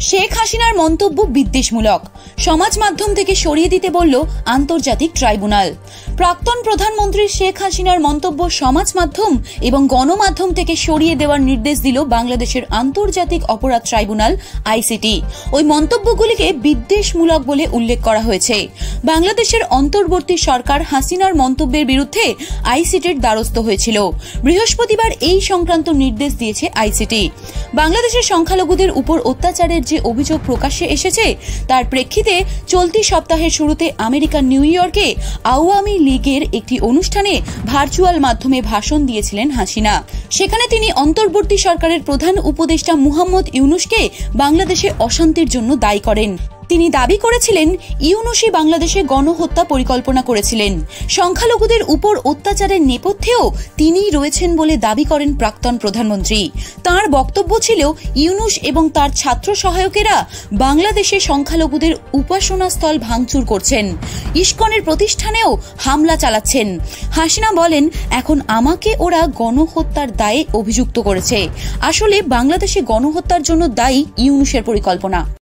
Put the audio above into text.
শেখ হাসিনার মন্তব্য বিদ্বেষমূলক, সমাজ মাধ্যম থেকে সরিয়ে দিতে বলল আন্তর্জাতিক ট্রাইব্যুনাল। প্রাক্তন প্রধানমন্ত্রী শেখ হাসিনার মন্তব্য সমাজ মাধ্যম এবং গণমাধ্যম থেকে সরিয়ে দেওয়ার নির্দেশ দিল বাংলাদেশের আন্তর্জাতিক অপরাধ ট্রাইব্যুনাল আইসিটি। ওই মন্তব্যগুলিকে বিদ্বেষমূলক বলে উল্লেখ করা হয়েছে। বাংলাদেশের অন্তর্বর্তী সরকার হাসিনার মন্তব্যের বিরুদ্ধে আইসিটির দ্বারস্থ হয়েছিল। বৃহস্পতিবার এই সংক্রান্ত নির্দেশ দিয়েছে আইসিটি। বাংলাদেশের সংখ্যালঘুদের উপর অত্যাচারের যে অভিযোগ প্রকাশ্যে এসেছে তার প্রেক্ষিতে চলতি সপ্তাহের শুরুতে আমেরিকার নিউ ইয়র্কে আওয়ামী লীগের একটি অনুষ্ঠানে ভার্চুয়াল মাধ্যমে ভাষণ দিয়েছিলেন হাসিনা। সেখানে তিনি অন্তর্বর্তী সরকারের প্রধান উপদেষ্টা মুহাম্মদ ইউনূসকে বাংলাদেশে অশান্তির জন্য দায়ী করেন। তিনি দাবি করেছিলেন ইউনূসই বাংলাদেশে গণহত্যা পরিকল্পনা করেছিলেন। সংখ্যালঘুদের উপর অত্যাচারের নেপথ্যেও তিনিই রয়েছেন বলে দাবি করেন প্রাক্তন প্রধানমন্ত্রী। তার বক্তব্য ছিল ইউনূস এবং তার ছাত্র সহায়কেরা বাংলাদেশে সংখ্যালঘুদের উপাসনাস্থল ভাঙচুর করছেন, ইস্কনের প্রতিষ্ঠানেও হামলা চালাচ্ছেন। হাসিনা বলেন, এখন আমাকে ওরা গণহত্যার দায়ে অভিযুক্ত করেছে। আসলে বাংলাদেশে গণহত্যার জন্য দায়ী ইউনূসের পরিকল্পনা।